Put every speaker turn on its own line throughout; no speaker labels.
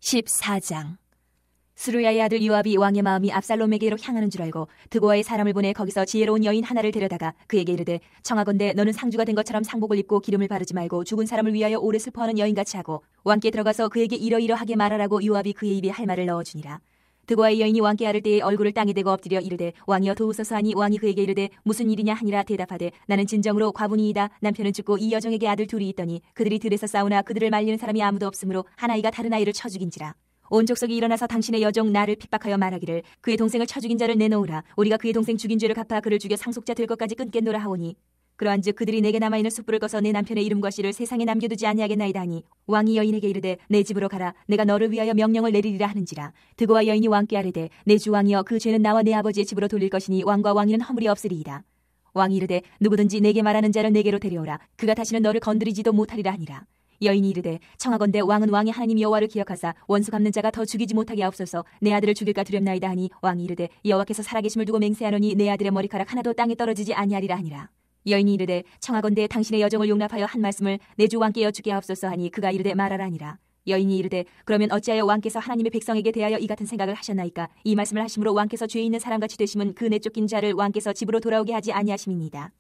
14장. 스루야의 아들 요압이 왕의 마음이 압살롬에게로 향하는 줄 알고 드고아의 사람을 보내 거기서 지혜로운 여인 하나를 데려다가 그에게 이르되, 청하건대 너는 상주가 된 것처럼 상복을 입고 기름을 바르지 말고 죽은 사람을 위하여 오래 슬퍼하는 여인같이 하고 왕께 들어가서 그에게 이러이러하게 말하라고 요압이 그의 입에 할 말을 넣어주니라. 드고아의 여인이 왕께 아를 때에 얼굴을 땅에 대고 엎드려 이르되, 왕이여 도우소서 하니 왕이 그에게 이르되, 무슨 일이냐 하니라. 대답하되, 나는 진정으로 과부니이다. 남편은 죽고 이 여종에게 아들 둘이 있더니 그들이 들에서 싸우나 그들을 말리는 사람이 아무도 없으므로 한 아이가 다른 아이를 쳐 죽인지라. 온 족속이 일어나서 당신의 여종 나를 핍박하여 말하기를, 그의 동생을 쳐 죽인 자를 내놓으라. 우리가 그의 동생 죽인 죄를 갚아 그를 죽여 상속자 될 것까지 끊겠노라 하오니, 그러한즉 그들이 내게 남아있는 숯불을 꺼서 내 남편의 이름과 씨를 세상에 남겨두지 아니하겠나이다 하니, 왕이 여인에게 이르되, 내 집으로 가라. 내가 너를 위하여 명령을 내리리라 하는지라. 드고와 여인이 왕께 아뢰되, 내 주 왕이여, 그 죄는 나와 내 아버지의 집으로 돌릴 것이니 왕과 왕위는 허물이 없으리이다. 왕이 이르되, 누구든지 내게 말하는 자를 내게로 데려오라. 그가 다시는 너를 건드리지도 못하리라 하니라. 여인이 이르되, 청하건대 왕은 왕의 하나님 여호와를 기억하사 원수 갚는 자가 더 죽이지 못하게 하옵소서. 내 아들을 죽일까 두렵나이다 하니, 왕이 이르되, 여호와께서 살아계심을 두고 맹세하노니 내 아들의 머리카락 하나도 땅에 떨어지지 아니하리라 하니라. 여인이 이르되, 청하건대 당신의 여종을 용납하여 한 말씀을 내 주 왕께 여쭈게 하옵소서 하니, 그가 이르되, 말하라 하니라. 여인이 이르되, 그러면 어찌하여 왕께서 하나님의 백성에게 대하여 이 같은 생각을 하셨나이까? 이 말씀을 하심으로 왕께서 죄 있는 사람같이 되심은 그 내쫓긴 자를 왕께서 집으로 돌아오게 하지 아니하심이니이다.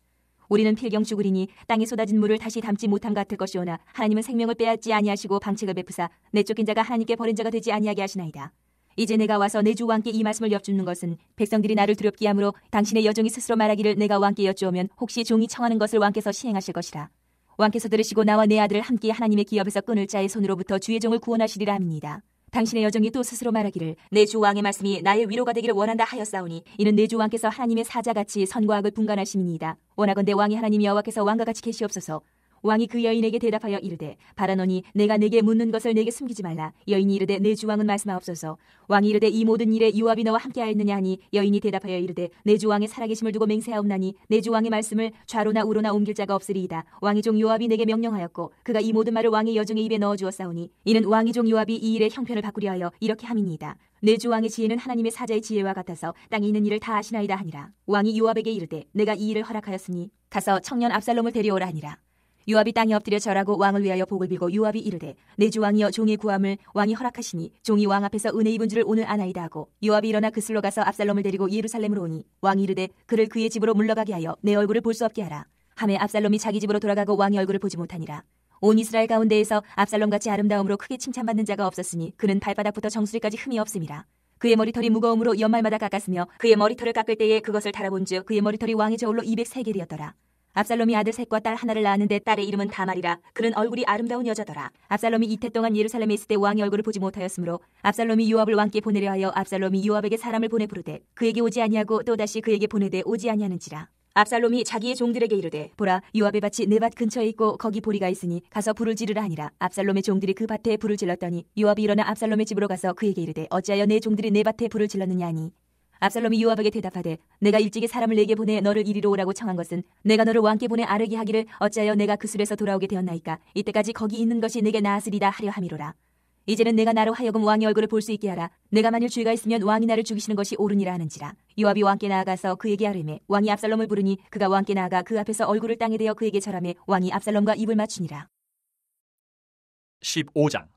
우리는 필경 죽으리니 땅에 쏟아진 물을 다시 담지 못함 같을 것이오나 하나님은 생명을 빼앗지 아니하시고 방책을 베푸사 내쫓긴 자가 하나님께 버린 자가 되지 아니하게 하시나이다. 이제 내가 와서 내 주 왕께 이 말씀을 여쭙는 것은 백성들이 나를 두렵게 하므로 당신의 여종이 스스로 말하기를, 내가 왕께 여쭈오면 혹시 종이 청하는 것을 왕께서 시행하실 것이라. 왕께서 들으시고 나와 내 아들을 함께 하나님의 기업에서 끊을 자의 손으로부터 주의 종을 구원하시리라 함이니이다. 당신의 여종이 또 스스로 말하기를, 내 주 왕의 말씀이 나의 위로가 되기를 원한다 하였사오니, 이는 내 주 왕께서 하나님의 사자같이 선과 악을 분간하심이니이다. 원하건대 왕이 하나님 여호와께서 왕과 같이 계시옵소서. 왕이 그 여인에게 대답하여 이르되, 바라노니 내가 내게 묻는 것을 내게 숨기지 말라. 여인이 이르되, 내 주 왕은 말씀하옵소서. 왕이 이르되, 이 모든 일에 요압이 너와 함께하였느냐 하니, 여인이 대답하여 이르되, 내 주 왕의 살아계심을 두고 맹세하옵나니 내 주 왕의 말씀을 좌로나 우로나 옮길 자가 없으리이다. 왕의 종 요압이 내게 명령하였고 그가 이 모든 말을 왕의 여종의 입에 넣어주었사오니, 이는 왕의 종 요압이 이 일의 형편을 바꾸려 하여 이렇게 함이니이다. 내 주 왕의 지혜는 하나님의 사자의 지혜와 같아서 땅에 있는 일을 다 아시나이다 하니라. 왕이 요압에게 이르되, 내가 이 일을 허락하였으니 가서 청년 압살롬을 데려오라 하니라. 요압이 땅에 엎드려 절하고 왕을 위하여 복을 빌고 요압이 이르되, 내 주 왕이여, 종의 구함을 왕이 허락하시니 종이 왕 앞에서 은혜 입은 줄을 오늘 아나이다 하고, 요압이 일어나 그슬로 가서 압살롬을 데리고 예루살렘으로 오니, 왕이 이르되, 그를 그의 집으로 물러가게 하여 내 얼굴을 볼 수 없게 하라. 하매 압살롬이 자기 집으로 돌아가고 왕의 얼굴을 보지 못하니라. 온 이스라엘 가운데에서 압살롬같이 아름다움으로 크게 칭찬받는 자가 없었으니 그는 발바닥부터 정수리까지 흠이 없음이라. 그의 머리털이 무거움으로 연말마다 깎았으며 그의 머리털을 깎을 때에 그것을 달아본즉 그의 머리털이 왕의 저울로 203개리였더라. 압살롬이 아들 셋과 딸 하나를 낳았는데 딸의 이름은 다말이라. 그는 얼굴이 아름다운 여자더라. 압살롬이 이태 동안 예루살렘에 있을 때 왕의 얼굴을 보지 못하였으므로 압살롬이 요압을 왕께 보내려 하여 압살롬이 요압에게 사람을 보내 부르되 그에게 오지 아니하고 또다시 그에게 보내되 오지 아니하는지라. 압살롬이 자기의 종들에게 이르되, 보라, 요압의 밭이 내 밭 근처에 있고 거기 보리가 있으니 가서 불을 지르라 하니라. 압살롬의 종들이 그 밭에 불을 질렀더니 요압이 일어나 압살롬의 집으로 가서 그에게 이르되, 어찌하여 내 종들이 내 밭에 불을 질렀느냐 하니, 압살롬이 요압에게 대답하되, 내가 일찍이 사람을 내게 보내 너를 이리로 오라고 청한 것은 내가 너를 왕께 보내 아뢰게 하기를 어찌하여 내가 그 술에서 돌아오게 되었나이까? 이때까지 거기 있는 것이 내게 나았으리다 하려 함이로라. 이제는 내가 나로 하여금 왕의 얼굴을 볼 수 있게 하라. 내가 만일 죄가 있으면 왕이 나를 죽이시는 것이 옳으니라 하는지라. 요압이 왕께 나아가서 그에게 아뢰매 왕이 압살롬을 부르니 그가 왕께 나아가 그 앞에서 얼굴을 땅에 대어 그에게 절하매 왕이 압살롬과 입을 맞추니라.
15장.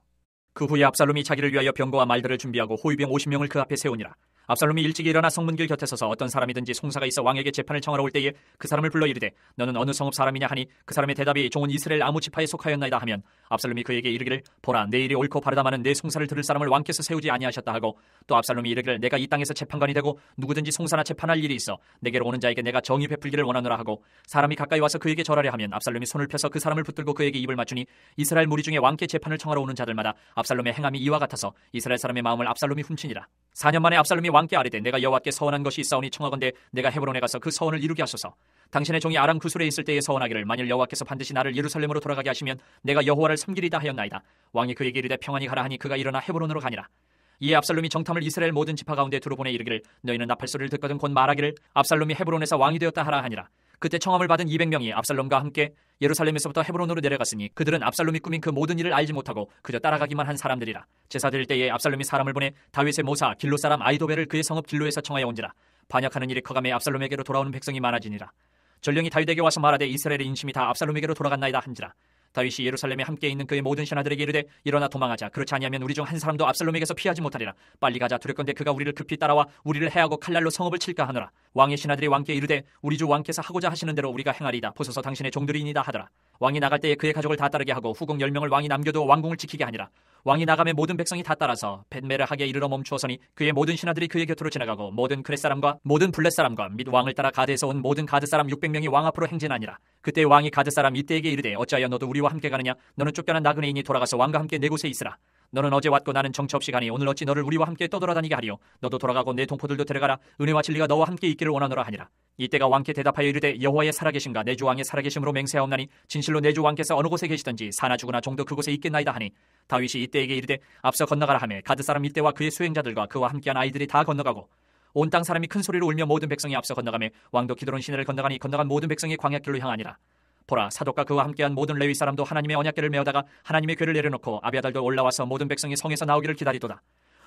그 후에 압살롬이 자기를 위하여 병거와 말들을 준비하고 호위병 50명을 그 앞에 세우니라. 압살롬이 일찍이 일어나 성문길 곁에 서서 어떤 사람이든지 송사가 있어 왕에게 재판을 청하러 올 때에 그 사람을 불러 이르되, 너는 어느 성읍 사람이냐 하니, 그 사람의 대답이 종은 이스라엘 아무 지파에 속하였나이다 하면, 압살롬이 그에게 이르기를, 보라, 내 일이 옳고 바르다마는 내 송사를 들을 사람을 왕께서 세우지 아니하셨다 하고, 또 압살롬이 이르기를, 내가 이 땅에서 재판관이 되고 누구든지 송사나 재판할 일이 있어 내게로 오는 자에게 내가 정의 베풀기를 원하노라 하고, 사람이 가까이 와서 그에게 절하려 하면 압살롬이 손을 펴서 그 사람을 붙들고 그에게 입을 맞추니, 이스라엘 무리 중에 왕께 재판을 청하러 오는 자들마다 압살롬의 행함이 이와 같아서 이스라엘 사람의 마음을 압살롬이 훔치니라. 4년 만에 압살롬이 왕께 아뢰되, 내가 여호와께 서원한 것이 있사오니 청하건대 내가 헤브론에 가서 그 서원을 이루게 하소서. 당신의 종이 아람 구술에 있을 때에 서원하기를, 만일 여호와께서 반드시 나를 예루살렘으로 돌아가게 하시면 내가 여호와를 섬기리다 하였나이다. 왕이 그에게 이르되, 평안히 가라 하니 그가 일어나 헤브론으로 가니라. 이에 압살롬이 정탐을 이스라엘 모든 지파 가운데 두루 보내 이르기를, 너희는 나팔 소리를 듣거든 곧 말하기를, 압살롬이 헤브론에서 왕이 되었다 하라 하니라. 그때 청함을 받은 200명이 압살롬과 함께 예루살렘에서부터 헤브론으로 내려갔으니 그들은 압살롬이 꾸민 그 모든 일을 알지 못하고 그저 따라가기만 한 사람들이라. 제사 드릴 때에 압살롬이 사람을 보내 다윗의 모사 길로 사람 아이도벨을 그의 성읍 길로에서 청하여 온지라. 반역하는 일이 커감해 압살롬에게로 돌아오는 백성이 많아지니라. 전령이 다윗에게 와서 말하되, 이스라엘의 인심이 다 압살롬에게로 돌아갔나이다 한지라. 다윗이 예루살렘에 함께 있는 그의 모든 신하들에게 이르되 일어나 도망하자. 그렇지 아니하면 우리 중 한 사람도 압살롬에게서 피하지 못하리라. 빨리 가자. 두렵건대 그가 우리를 급히 따라와 우리를 해하고 칼날로 성읍을 칠까 하노라. 왕의 신하들이 왕께 이르되 우리 주 왕께서 하고자 하시는 대로 우리가 행하리이다. 보소서 당신의 종들이니이다 하더라. 왕이 나갈 때에 그의 가족을 다 따르게 하고 후궁 10명을 왕이 남겨두어 왕궁을 지키게 하니라. 왕이 나가매 모든 백성이 다 따라서 벳메르하게 이르러 멈추어서니 그의 모든 신하들이 그의 곁으로 지나가고 모든 그렛 사람과 모든 블렛 사람과 및 왕을 따라 가드에서 온 모든 가드 사람 600명이 왕 앞으로 행진하니라. 그때 왕이 가드 사람 이때에게 이르되 어찌하여 너도 우리와 함께 가느냐? 너는 쫓겨난 나그네이니 돌아가서 왕과 함께 내 곳에 있으라. 너는 어제 왔고 나는 정처 없이 가니 오늘 어찌 너를 우리와 함께 떠돌아다니게 하리요? 너도 돌아가고 내 동포들도 데려가라. 은혜와 진리가 너와 함께 있기를 원하노라 하니라. 이때가 왕께 대답하여 이르되 여호와의 살아계신가 내 주 왕의 살아계심으로 맹세하옵나니 진실로 내 주 왕께서 어느 곳에 계시든지 사나 죽으나 종도 그곳에 있겠나이다 하니 다윗이 이때에게 이르되 앞서 건너가라 하매 가드 사람 이때와 그의 수행자들과 그와 함께한 아이들이 다 건너가고 온 땅 사람이 큰 소리로 울며 모든 백성이 앞서 건너가매 왕도 기드론 시내를 건너가니 건너간 모든 백성이 광야길로 향하니라. 보라 사독과 그와 함께한 모든 레위 사람도 하나님의 언약궤를 메어다가 하나님의 궤를 내려놓고 아비아달도 올라와서 모든 백성이 성에서 나오기를 기다리도다.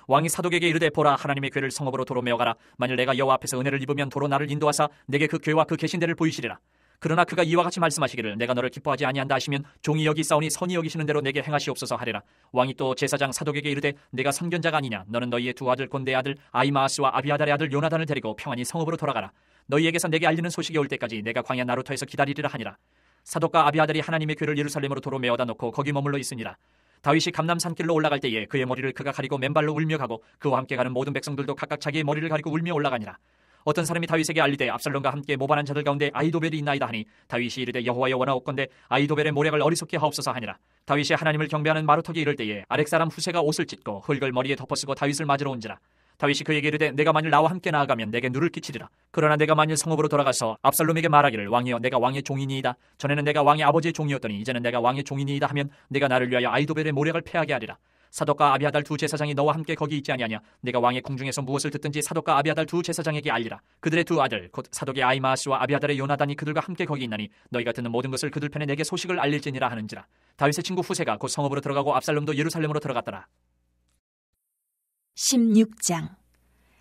왕이 사독에게 이르되 보라 하나님의 궤를 성읍으로 도로 메어가라. 만일 내가 여호와 앞에서 은혜를 입으면 도로 나를 인도하사 내게 그 궤와 그 계신대를 보이시리라. 그러나 그가 이와 같이 말씀하시기를 내가 너를 기뻐하지 아니한다 하시면 종이 여기 싸우니 선이 여기시는 대로 내게 행하시옵소서 하리라. 왕이 또 제사장 사독에게 이르되 내가 선견자가 아니냐? 너는 너희의 두 아들 곤대의 아들 아히마아스와 아비아달의 아들 요나단을 데리고 평안히 성읍으로 돌아가라. 너희에게서 내게 알리는 소식이 올 때까지 내가 광야 나루터에서 기다리리라 하니라. 사독과 아비아달이 하나님의 궤를 예루살렘으로 도로 메어다 놓고 거기 머물러 있으니라. 다윗이 감람 산길로 올라갈 때에 그의 머리를 그가 가리고 맨발로 울며 가고 그와 함께 가는 모든 백성들도 각각 자기의 머리를 가리고 울며 올라가니라. 어떤 사람이 다윗에게 알리되 압살롬과 함께 모반한 자들 가운데 아히도벨이 있나이다 하니 다윗이 이르되 여호와여 원하옵건대 아히도벨의 모략을 어리석게 하옵소서 하니라. 다윗이 하나님을 경배하는 마루턱에 이를 때에 아렉 사람 후세가 옷을 찢고 흙을 머리에 덮어쓰고 다윗을 맞으러 온지라. 다윗이 그에게 이르되 내가 만일 나와 함께 나아가면 내게 누를 끼치리라. 그러나 내가 만일 성읍으로 돌아가서 압살롬에게 말하기를 왕이여 내가 왕의 종이니이다. 전에는 내가 왕의 아버지의 종이었더니 이제는 내가 왕의 종이니이다 하면 내가 나를 위하여 아히도벨의 모략을 패하게 하리라. 사독과 아비아달 두 제사장이 너와 함께 거기 있지 아니하냐? 내가 왕의 궁중에서 무엇을 듣든지 사독과 아비아달 두 제사장에게 알리라. 그들의 두 아들 곧 사독의 아히마아스와 아비아달의 요나단이 그들과 함께 거기 있나니 너희가 듣는 모든 것을 그들 편에 내게 소식을 알릴지니라 하는지라. 다윗의 친구 후세가 곧 성읍으로 들어가고 압살롬도 예루살렘으로 들어갔더라.
16장.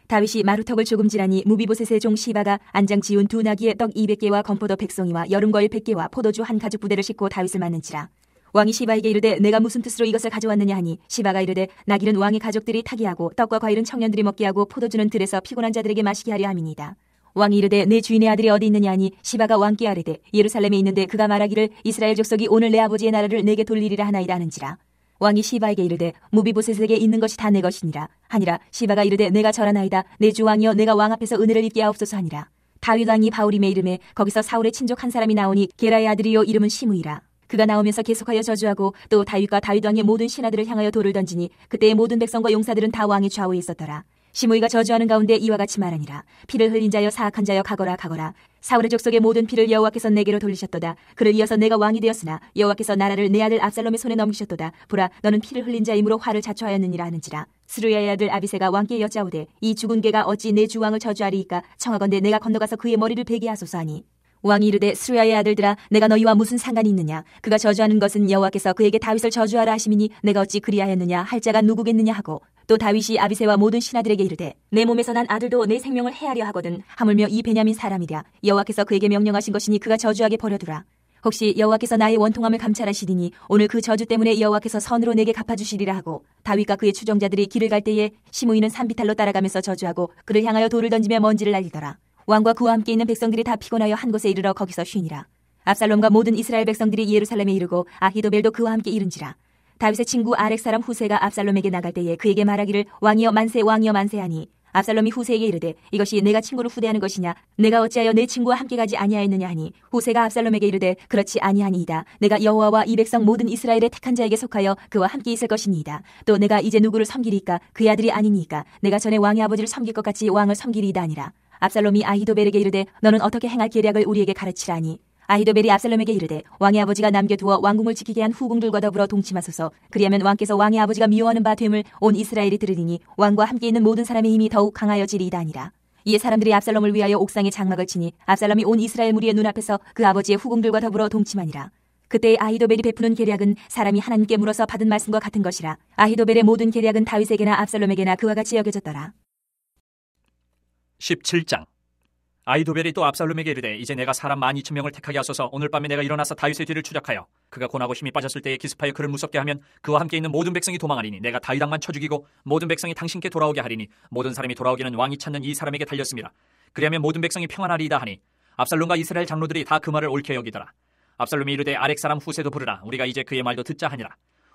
다윗이 마루턱을 조금 지나니 무비보셋의 종 시바가 안장 지운 두 나귀의 떡 200개와 건포도 100송이와 여름거일 100개와 포도주 한 가죽 부대를 싣고 다윗을 맞는지라. 왕이 시바에게 이르되 내가 무슨 뜻으로 이것을 가져왔느냐 하니 시바가 이르되 나귀는 왕의 가족들이 타게 하고 떡과 과일은 청년들이 먹게 하고 포도주는 들에서 피곤한 자들에게 마시게 하려 함이니이다. 왕이 이르되 내 주인의 아들이 어디 있느냐 하니 시바가 왕께 아뢰되 예루살렘에 있는데 그가 말하기를 이스라엘 족속이 오늘 내 아버지의 나라를 내게 돌리리라 하나이다 하는지라. 왕이 시바에게 이르되 무비보셋에게 있는 것이 다 내 것이니라 하니라. 시바가 이르되 내가 절하나이다. 내 주 왕이여 내가 왕 앞에서 은혜를 입게 하옵소서 하니라. 다윗 왕이 바울임의 이름에 거기서 사울의 친족 한 사람이 나오니 게라의 아들이요 이름은 시므이라. 그가 나오면서 계속하여 저주하고 또 다윗과 다윗 왕의 모든 신하들을 향하여 돌을 던지니 그때의 모든 백성과 용사들은 다 왕의 좌우에 있었더라. 시므이가 저주하는 가운데 이와 같이 말하니라. 피를 흘린 자여 사악한 자여 가거라 가거라. 사울의 족속의 모든 피를 여호와께서 내게로 돌리셨도다. 그를 이어서 내가 왕이 되었으나 여호와께서 나라를 내 아들 압살롬의 손에 넘기셨도다. 보라 너는 피를 흘린 자이므로 화를 자초하였느니라 하는지라. 스루야의 아들 아비새가 왕께 여짜오되 이 죽은 개가 어찌 내 주왕을 저주하리이까? 청하건대 내가 건너가서 그의 머리를 베게 하소서 하니 왕이 이르되 스루야의 아들들아 내가 너희와 무슨 상관이 있느냐? 그가 저주하는 것은 여호와께서 그에게 다윗을 저주하라 하심이니 내가 어찌 그리하였느냐 할 자가 누구겠느냐 하고 또 다윗이 아비새와 모든 신하들에게 이르되 내 몸에서 난 아들도 내 생명을 해하려 하거든 하물며 이 베냐민 사람이랴. 여호와께서 그에게 명령하신 것이니 그가 저주하게 버려두라. 혹시 여호와께서 나의 원통함을 감찰하시리니 오늘 그 저주 때문에 여호와께서 선으로 내게 갚아주시리라 하고 다윗과 그의 추종자들이 길을 갈 때에 시므이는 산비탈로 따라가면서 저주하고 그를 향하여 돌을 던지며 먼지를 날리더라. 왕과 그와 함께 있는 백성들이 다 피곤하여 한 곳에 이르러 거기서 쉬니라. 압살롬과 모든 이스라엘 백성들이 예루살렘에 이르고 아히도벨도 그와 함께 이른지라. 다윗의 친구 아렉 사람 후세가 압살롬에게 나갈 때에 그에게 말하기를 왕이여 만세 왕이여 만세 하니 압살롬이 후세에게 이르되 이것이 내가 친구를 후대하는 것이냐? 내가 어찌하여 내 친구와 함께 가지 아니하였느냐 하니 후세가 압살롬에게 이르되 그렇지 아니하니이다. 내가 여호와와 이 백성 모든 이스라엘의 택한 자에게 속하여 그와 함께 있을 것이니이다. 또 내가 이제 누구를 섬기리까? 그의 아들이 아니니까 내가 전에 왕의 아버지를 섬길 것 같이 왕을 섬기리이다 아니라. 압살롬이 아히도벨에게 이르되 너는 어떻게 행할 계략을 우리에게 가르치라니. 아히도벨이 압살롬에게 이르되 왕의 아버지가 남겨두어 왕궁을 지키게 한 후궁들과 더불어 동침하소서. 그리하면 왕께서 왕의 아버지가 미워하는 바 됨을 온 이스라엘이 들으리니 왕과 함께 있는 모든 사람의 힘이 더욱 강하여지리이다 아니라. 이에 사람들이 압살롬을 위하여 옥상에 장막을 치니 압살롬이 온 이스라엘 무리의 눈앞에서 그 아버지의 후궁들과 더불어 동침하니라. 그때 아히도벨이 베푸는 계략은 사람이 하나님께 물어서 받은 말씀과 같은 것이라. 아히도벨의 모든 계략은 다윗에게나 압살롬에게나 그와 같이 여겨졌더라.
17장. 아히도벨이 또 압살롬에게 이르되 이제 내가 사람 12,000명을 택하게 하소서. 오늘 밤에 내가 일어나서 다윗의 뒤를 추적하여 그가 고나고 힘이 빠졌을 때에 기습하여 그를 무섭게 하면 그와 함께 있는 모든 백성이 도망하리니 내가 다윗 왕만 쳐 죽이고 모든 백성이 당신께 돌아오게 하리니 모든 사람이 돌아오기는 왕이 찾는 이 사람에게 달렸습니다. 그리하면 모든 백성이 평안하리이다 하니 압살롬과 이스라엘 장로들이 다 그 말을 옳게 여기더라. 압살롬이 이르되 아렉 사람 후세도 부르라. 우리가 이제 그의 말도 듣자 하니라.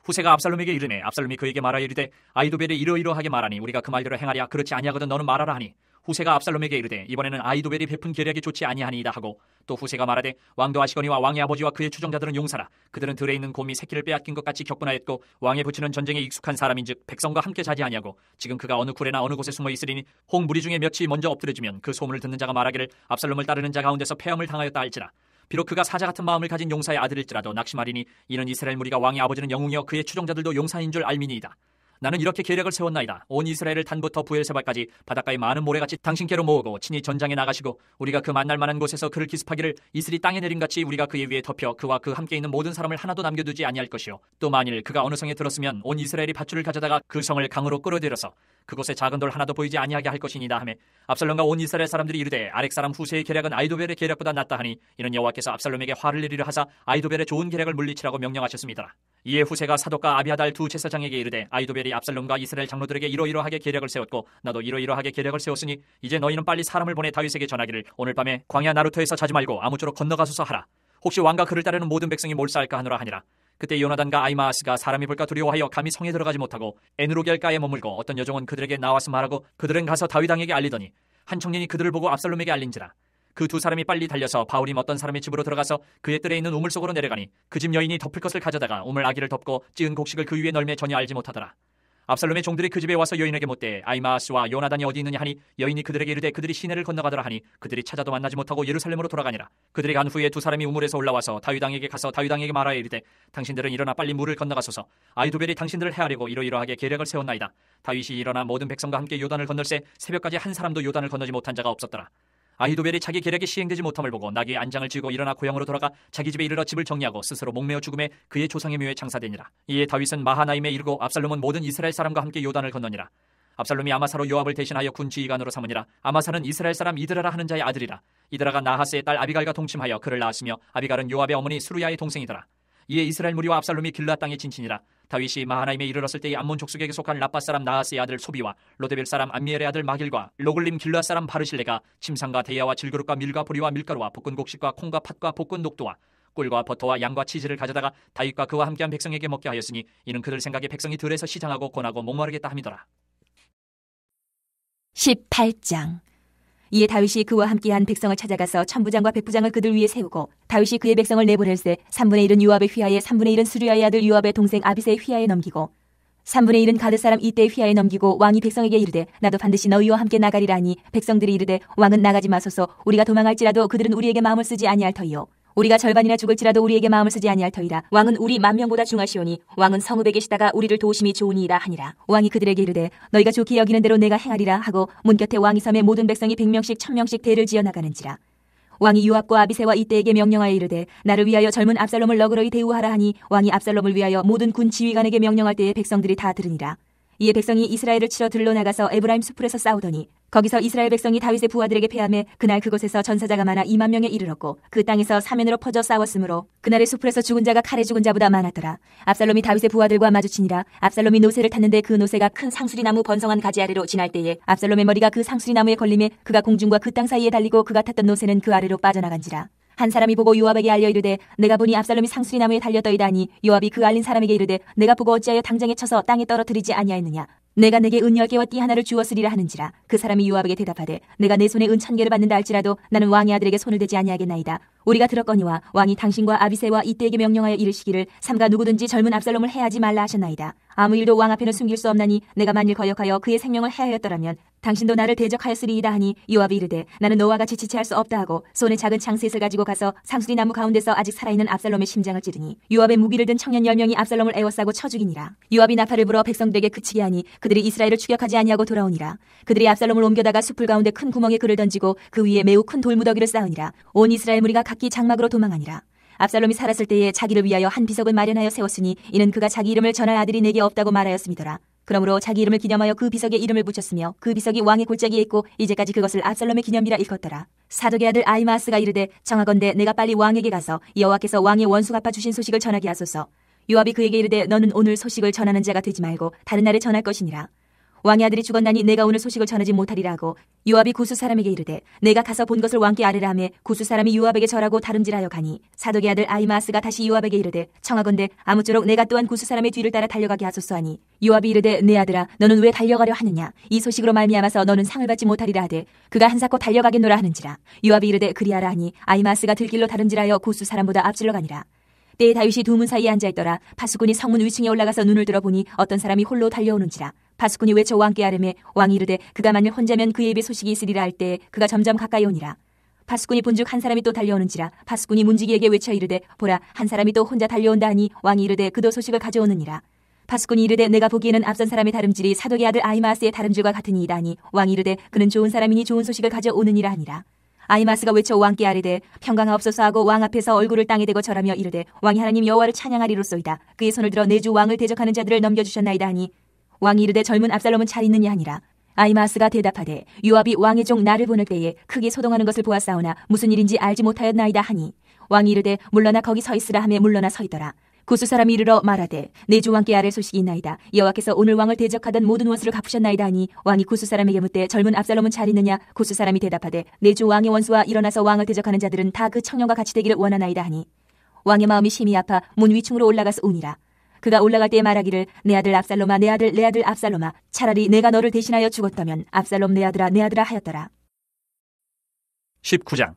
후세가 압살롬에게 이르매 압살롬이 그에게 말하여 이르되 아히도벨이 이러이러하게 말하니 우리가 그 말대로 행하랴. 그렇지 아니하거든 너는 말하라 하니 후세가 압살롬에게 이르되 이번에는 아히도벨이 베푼 계략이 좋지 아니하니이다 하고 또 후세가 말하되 왕도 아시거니와 왕의 아버지와 그의 추종자들은 용사라. 그들은 들에 있는 곰이 새끼를 빼앗긴 것 같이 격분하였고 왕에 붙이는 전쟁에 익숙한 사람인즉 백성과 함께 자지 아니하고 지금 그가 어느 굴에나 어느 곳에 숨어 있으리니 혹 무리 중에 몇이 먼저 엎드려지면 그 소문을 듣는 자가 말하기를 압살롬을 따르는 자 가운데서 패함을 당하였다 할지라. 비록 그가 사자 같은 마음을 가진 용사의 아들일지라도 낙심하리니 이는 이스라엘 무리가 왕의 아버지는 영웅이여 그의 추종자들도 용사인 줄 알미니이다. 나는 이렇게 계략을 세웠나이다. 온 이스라엘을 단부터 부엘세바까지 바닷가의 많은 모래같이 당신께로 모으고 친히 전장에 나가시고 우리가 그 만날 만한 곳에서 그를 기습하기를 이슬이 땅에 내림같이 우리가 그의 위에 덮여 그와 그 함께 있는 모든 사람을 하나도 남겨두지 아니할 것이요 또 만일 그가 어느 성에 들었으면 온 이스라엘이 밧줄을 가져다가 그 성을 강으로 끌어들여서 그곳에 작은 돌 하나도 보이지 아니하게 할 것이니이다 하매 압살롬과 온 이스라엘 사람들이 이르되 아렉 사람 후세의 계략은 아히도벨의 계략보다 낫다 하니 이는 여호와께서 압살롬에게 화를 내리려 하사 아히도벨의 좋은 계략을 물리치라고 명령하셨습니다. 이에 후세가 사독과 아비아달 두 제사장에게 이르되 아히도벨이 압살롬과 이스라엘 장로들에게 이러이러하게 계략을 세웠고 나도 이러이러하게 계략을 세웠으니 이제 너희는 빨리 사람을 보내 다윗에게 전하기를 오늘 밤에 광야 나루터에서 자지 말고 아무쪼록 건너가소서 하라. 혹시 왕과 그를 따르는 모든 백성이 몰사할까 하노라 하니라. 그때 요나단과 아히마아스가 사람이 볼까 두려워하여 감히 성에 들어가지 못하고 에누로겔가에 머물고 어떤 여종은 그들에게 나와서 말하고 그들은 가서 다윗 왕에게 알리더니 한 청년이 그들을 보고 압살롬에게 알린지라. 그 두 사람이 빨리 달려서 바울임 어떤 사람의 집으로 들어가서 그의 뜰에 있는 우물 속으로 내려가니 그 집 여인이 덮을 것을 가져다가 우물 아기를 덮고 찌은 곡식을 그 위에 널매 전혀 알지 못하더라. 압살롬의 종들이 그 집에 와서 여인에게 묻되 아히마아스와 요나단이 어디 있느냐 하니 여인이 그들에게 이르되 그들이 시내를 건너가더라 하니 그들이 찾아도 만나지 못하고 예루살렘으로 돌아가니라. 그들이 간 후에 두 사람이 우물에서 올라와서 다윗 왕에게 가서 다윗 왕에게 말하여 이르되 당신들은 일어나 빨리 물을 건너가소서. 아히도벨이 당신들을 해하려고 이러이러하게 계략을 세웠나이다. 다윗이 일어나 모든 백성과 함께 요단을 건널새 새벽까지 한 사람도 요단을 건너지 못한 자가 없었더라. 아히도벨이 자기 계략이 시행되지 못함을 보고 나귀의 안장을 쥐고 일어나 고향으로 돌아가 자기 집에 이르러 집을 정리하고 스스로 목매어 죽음에 그의 조상의 묘에 장사되니라. 이에 다윗은 마하나임에 이르고 압살롬은 모든 이스라엘 사람과 함께 요단을 건너니라. 압살롬이 아마사로 요압을 대신하여 군 지휘관으로 삼으니라. 아마사는 이스라엘 사람 이드라라 하는 자의 아들이라. 이드라가 나하스의 딸 아비갈과 동침하여 그를 낳았으며 아비갈은 요압의 어머니 수루야의 동생이더라. 이에 이스라엘 무리와 압살롬이 길르앗 땅에 진친이라. 다윗이 마하나임에 이르렀을 때에 암몬 족속에게 속한 라빠 사람 나하스의 아들 소비와 로데벨 사람 암미엘의 아들 마길과 로글림 길르앗 사람 바르실레가 침상과 대야와 질그릇과 밀과 보리와 밀가루와 볶은 곡식과 콩과 팥과 볶은 녹두와 꿀과 버터와 양과 치즈를 가져다가 다윗과 그와 함께한 백성에게 먹게 하였으니 이는 그들 생각에 백성이 들에서 시장하고 고나고 목마르겠다 함이더라.
18장. 이에 다윗이 그와 함께한 백성을 찾아가서 천부장과 백부장을 그들 위에 세우고 다윗이 그의 백성을 내보낼세 3분의 1은 요압의 휘하에 3분의 1은 수르야의 아들 요압의 동생 아비새의 휘하에 넘기고 3분의 1은 가드 사람 이때의 휘하에 넘기고 왕이 백성에게 이르되 나도 반드시 너희와 함께 나가리라 하니 백성들이 이르되 왕은 나가지 마소서. 우리가 도망할지라도 그들은 우리에게 마음을 쓰지 아니할 터이요 우리가 절반이나 죽을지라도 우리에게 마음을 쓰지 아니할 터이라. 왕은 우리 10,000명보다 중하시오니 왕은 성읍에 계시다가 우리를 도우심이 좋으니이다 하니라. 왕이 그들에게 이르되 너희가 좋게 여기는 대로 내가 행하리라 하고 문 곁에 왕이 섬에 모든 백성이 100명씩 1000명씩 대를 지어 나가는지라. 왕이 요압과 아비새와 이때에게 명령하여 이르되 나를 위하여 젊은 압살롬을 너그러이 대우하라 하니 왕이 압살롬을 위하여 모든 군 지휘관에게 명령할 때에 백성들이 다 들으니라. 이에 백성이 이스라엘을 치러 들러 나가서 에브라임 숲풀에서 싸우더니 거기서 이스라엘 백성이 다윗의 부하들에게 패하매 그날 그곳에서 전사자가 많아 20,000명에 이르렀고 그 땅에서 사면으로 퍼져 싸웠으므로 그날의 숲풀에서 죽은 자가 칼에 죽은 자보다 많았더라. 압살롬이 다윗의 부하들과 마주치니라. 압살롬이 노새를 탔는데 그 노새가 큰 상수리나무 번성한 가지 아래로 지날 때에 압살롬의 머리가 그 상수리나무에 걸림에 그가 공중과 그 땅 사이에 달리고 그가 탔던 노새는 그 아래로 빠져나간지라. 한 사람이 보고 요압에게 알려 이르되 내가 보니 압살롬이 상수리나무에 달렸더이다 하니 요압이 그 알린 사람에게 이르되 내가 보고 어찌하여 당장에 쳐서 땅에 떨어뜨리지 아니하였느냐. 내가 내게 은 10개와 띠 하나를 주었으리라 하는지라. 그 사람이 요압에게 대답하되 내가 내 손에 은 1,000개를 받는다 할지라도 나는 왕의 아들에게 손을 대지 아니하겠나이다. 우리가 들었거니와 왕이 당신과 아비새와 이때에게 명령하여 이르시기를 삼가 누구든지 젊은 압살롬을 해하지 말라 하셨나이다. 아무 일도 왕 앞에는 숨길 수 없나니 내가 만일 거역하여 그의 생명을 해하였더라면 당신도 나를 대적하였으리이다 하니 요압이 이르되 나는 너와 같이 지체할 수 없다 하고 손에 작은 창셋을 가지고 가서 상수리 나무 가운데서 아직 살아있는 압살롬의 심장을 찌르니 요압의 무기를 든 청년 10명이 압살롬을 에워싸고 쳐 죽이니라. 요압이 나팔을 불어 백성들에게 그치게 하니 그들이 이스라엘을 추격하지 아니하고 돌아오니라. 그들이 압살롬을 옮겨다가 숲을 가운데 큰 구멍에 그를 던지고 그 위에 매우 큰 돌무더기를 쌓으니라. 온 이스라엘 무리가 각기 장막으로 도망하니라. 압살롬이 살았을 때에 자기를 위하여 한 비석을 마련하여 세웠으니 이는 그가 자기 이름을 전할 아들이 내게 없다고 말하였음이더라. 그러므로 자기 이름을 기념하여 그 비석에 이름을 붙였으며 그 비석이 왕의 골짜기에 있고 이제까지 그것을 압살롬의 기념이라 일컫더라. 사독의 아들 아히마아스가 이르되 청하건대 내가 빨리 왕에게 가서 여호와께서 왕의 원수 갚아 주신 소식을 전하게 하소서. 요압이 그에게 이르되 너는 오늘 소식을 전하는 자가 되지 말고 다른 날에 전할 것이니라. 왕의 아들이 죽었나니 내가 오늘 소식을 전하지 못하리라 하고 요압이 구스 사람에게 이르되 내가 가서 본 것을 왕께 아뢰라 하매 구스 사람이 요압에게 절하고 다름질하여 가니 사독의 아들 아히마아스가 다시 요압에게 이르되 청하건대 아무쪼록 내가 또한 구스 사람의 뒤를 따라 달려가게 하소서 하니 요압이 이르되 내 아들아 너는 왜 달려가려 하느냐 이 소식으로 말미암아서 너는 상을 받지 못하리라 하되 그가 한사코 달려가겠노라 하는지라. 요압이 이르되 그리하라 하니 아히마아스가 들길로 다름질하여 구스 사람보다 앞질러 가니라. 때에 다윗이 두 문 사이에 앉아있더라. 파수꾼이 성문 위층에 올라가서 눈을 들어보니 어떤 사람이 홀로 달려오는지라. 파수꾼이 외쳐 왕께 아뢰매 왕이 이르되 그가 만일 혼자면 그의 입에 소식이 있으리라 할 때에 그가 점점 가까이 오니라. 파수꾼이 본즉 한 사람이 또 달려오는지라. 파수꾼이 문지기에게 외쳐 이르되 보라 한 사람이 또 혼자 달려온다 하니 왕이 이르되 그도 소식을 가져오느니라. 파수꾼이 이르되 내가 보기에는 앞선 사람의 다름질이 사독의 아들 아히마아스의 다름질과 같으니이다 하니 왕이 이르되 그는 좋은 사람이니 좋은 소식을 가져오느니라 하니라. 아히마아스가 외쳐 왕께 아뢰되 평강하옵소서 하고 왕 앞에서 얼굴을 땅에 대고 절하며 이르되 왕이 하나님 여호와를 찬양하리로소이다. 그의 손을 들어 내 주 왕을 대적하는 자들을 넘겨주셨나이다 하니 왕이 이르되 젊은 압살롬은 잘 있느냐 하니라. 아히마아스가 대답하되 요압이 왕의 종 나를 보낼 때에 크게 소동하는 것을 보았사오나 무슨 일인지 알지 못하였나이다 하니 왕이 이르되 물러나 거기 서 있으라 하며 물러나 서 있더라. 구스 사람이 이르러 말하되 내 주 왕께 아랠 소식이 있나이다. 여호와께서 오늘 왕을 대적하던 모든 원수를 갚으셨나이다 하니 왕이 구스 사람에게 묻되 젊은 압살롬은 잘 있느냐. 구스 사람이 대답하되 내 주 왕의 원수와 일어나서 왕을 대적하는 자들은 다 그 청년과 같이 되기를 원하나이다 하니 왕의 마음이 심히 아파 문 위층으로 올라가서 우니라. 그가 올라갈 때에 말하기를 내 아들 압살롬아 내 아들 압살롬아 차라리 내가 너를 대신하여 죽었다면 압살롬 내 아들아 하였더라.
19장.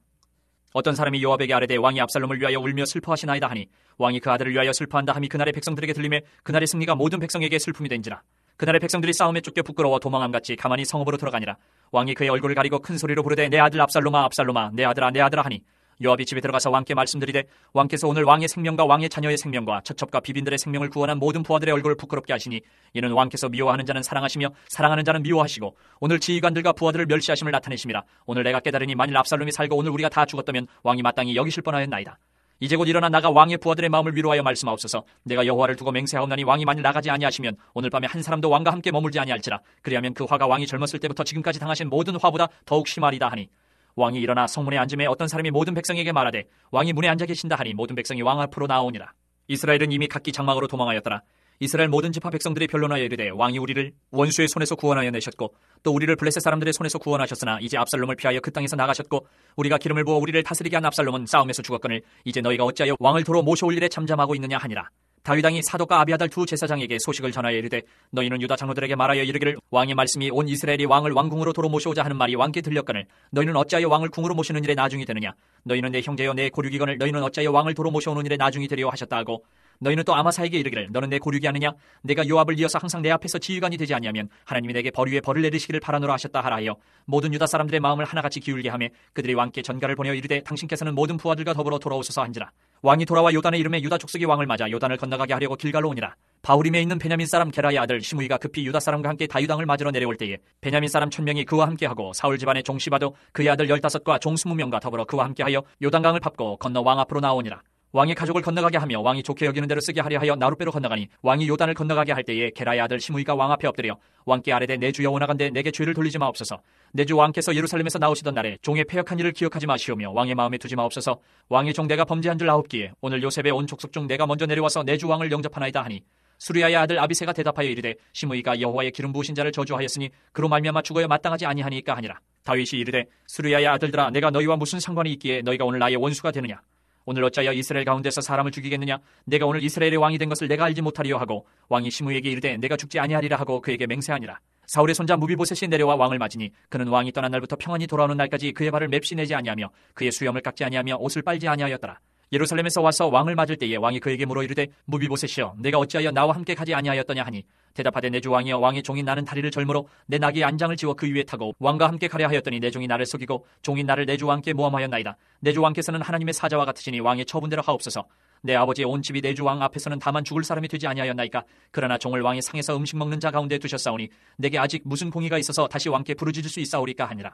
어떤 사람이 요압에게 아뢰되 왕이 압살롬을 위하여 울며 슬퍼하시나이다 하니 왕이 그 아들을 위하여 슬퍼한다 함이 그날의 백성들에게 들리매 그날의 승리가 모든 백성에게 슬픔이 된지라. 그날의 백성들이 싸움에 쫓겨 부끄러워 도망함같이 가만히 성읍으로 들어가니라. 왕이 그의 얼굴을 가리고 큰 소리로 부르되 내 아들 압살롬아 압살롬아 내 아들아 하니 요압이 집에 들어가서 왕께 말씀드리되 왕께서 오늘 왕의 생명과 왕의 자녀의 생명과 처첩과 비빈들의 생명을 구원한 모든 부하들의 얼굴을 부끄럽게 하시니 이는 왕께서 미워하는 자는 사랑하시며 사랑하는 자는 미워하시고 오늘 지휘관들과 부하들을 멸시하심을 나타내심이라. 오늘 내가 깨달으니 만일 압살롬이 살고 오늘 우리가 다 죽었다면 왕이 마땅히 여기실 뻔하였나이다. 이제 곧 일어나 나가 왕의 부하들의 마음을 위로하여 말씀하옵소서. 내가 여호와를 두고 맹세하옵나니 왕이 만일 나가지 아니하시면 오늘 밤에 한 사람도 왕과 함께 머물지 아니할지라. 그리하면 그 화가 왕이 젊었을 때부터 지금까지 당하신 모든 화보다 더욱 심하리다 하니 왕이 일어나 성문에 앉음에 어떤 사람이 모든 백성에게 말하되 왕이 문에 앉아 계신다 하니 모든 백성이 왕 앞으로 나오니라. 이스라엘은 이미 각기 장막으로 도망하였더라. 이스라엘 모든 지파 백성들이 변론하여 이르되 왕이 우리를 원수의 손에서 구원하여 내셨고 또 우리를 블레셋 사람들의 손에서 구원하셨으나 이제 압살롬을 피하여 그 땅에서 나가셨고 우리가 기름을 부어 우리를 다스리게 한 압살롬은 싸움에서 죽었거늘 이제 너희가 어찌하여 왕을 도로 모셔올 일에 잠잠하고 있느냐 하니라. 다윗 왕이 사독과 아비아달 두 제사장에게 소식을 전하여 이르되 너희는 유다 장로들에게 말하여 이르기를 왕의 말씀이 온 이스라엘이 왕을 왕궁으로 도로 모셔오자 하는 말이 왕께 들렸거늘 너희는 어찌하여 왕을 궁으로 모시는 일에 나중이 되느냐. 너희는 내 형제여 내 고륙이거늘 너희는 어찌하여 왕을 도로 모셔오는 일에 나중이 되려 하셨다 하고 너희는 또 아마사에게 이르기를 너는 내 고륙이 아느냐. 내가 요압을 이어서 항상 내 앞에서 지휘관이 되지 아니하면 하나님이 내게 벌 위에 벌을 내리시기를 바라노라 하셨다 하라 하여 모든 유다 사람들의 마음을 하나같이 기울게 하며 그들이 왕께 전가를 보내어 이르되 당신께서는 모든 부하들과 더불어 돌아오소서 한지라. 왕이 돌아와 요단의 이름에 유다 족속이 왕을 맞아 요단을 건너가게 하려고 길갈로 오니라. 바후림에 있는 베냐민 사람 게라의 아들 시므이가 급히 유다 사람과 함께 다윗왕을 맞으러 내려올 때에 베냐민 사람 1000명이 그와 함께하고 사울 집안의 종 시바도 그의 아들 15과 종 20명과 더불어 그와 함께하여 요단강을 밟고 건너 왕 앞으로 나오니라. 왕이 가족을 건너가게 하며 왕이 좋게 여기는 대로 쓰게 하려 하여 나룻배로 건너가니 왕이 요단을 건너가게 할 때에 게라의 아들 시므이가 왕 앞에 엎드려 왕께 아뢰되 내 주여 원하건대 내게 죄를 돌리지 마옵소서. 내 주 왕께서 예루살렘에서 나오시던 날에 종의 패역한 일을 기억하지 마시오며 왕의 마음에 두지 마옵소서. 왕의 종 내가 범죄한 줄 아옵기에 오늘 요셉의 온 족속 중 내가 먼저 내려와서 내 주 왕을 영접하나이다 하니 수르야의 아들 아비새가 대답하여 이르되 시므이가 여호와의 기름 부으신 자를 저주하였으니 그로 말미암아 죽어야 마땅하지 아니하니까 하니라. 다윗이 이르되 수르야의 아들들아 내가 너희와 무슨 상관이 있기에 너희가 오늘 나의 원수가 되느냐. 오늘 어찌하여 이스라엘 가운데서 사람을 죽이겠느냐. 내가 오늘 이스라엘의 왕이 된 것을 내가 알지 못하리요 하고 왕이 시므이에게 이르되 내가 죽지 아니하리라 하고 그에게 맹세하니라. 사울의 손자 무비보셋이 내려와 왕을 맞으니 그는 왕이 떠난 날부터 평안히 돌아오는 날까지 그의 발을 맵시 내지 아니하며 그의 수염을 깎지 아니하며 옷을 빨지 아니하였더라. 예루살렘에서 와서 왕을 맞을 때에 왕이 그에게 물어 이르되 무비보셋이여 내가 어찌하여 나와 함께 가지 아니하였더냐 하니 대답하되 내 주 왕이여 왕의 종인 나는 다리를 절므로 내 나귀의 안장을 지워 그 위에 타고 왕과 함께 가려 하였더니 내 종이 나를 속이고 종인 나를 내 주 왕께 모함하였나이다. 내 주 왕께서는 하나님의 사자와 같으시니 왕의 처분대로 하옵소서. 내 아버지의 온 집이 내 주 왕 앞에서는 다만 죽을 사람이 되지 아니하였나이까. 그러나 종을 왕의 상에서 음식 먹는 자 가운데 두셨사오니 내게 아직 무슨 공의가 있어서 다시 왕께 부르짖을 수 있사오리까 하니라.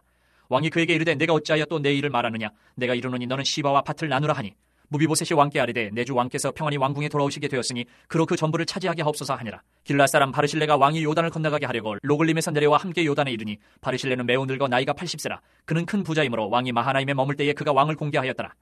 왕이 그에게 이르되 내가 어찌하여 또 내 일을 말하느냐. 내가 이르노니 너는 시바와 밭을 나누라 하니 무비보셋이 왕께 아뢰되 내 주 왕께서 평안히 왕궁에 돌아오시게 되었으니 그로 그 전부를 차지하게 하옵소서 하니라. 길앗 사람 바르실레가 왕이 요단을 건너가게 하려고 로글림에서 내려와 함께 요단에 이르니 바르실레는 매우 늙어 나이가 80세라. 그는 큰 부자이므로 왕이 마하나임에 머물 때에 그가 왕을 공개하였더라.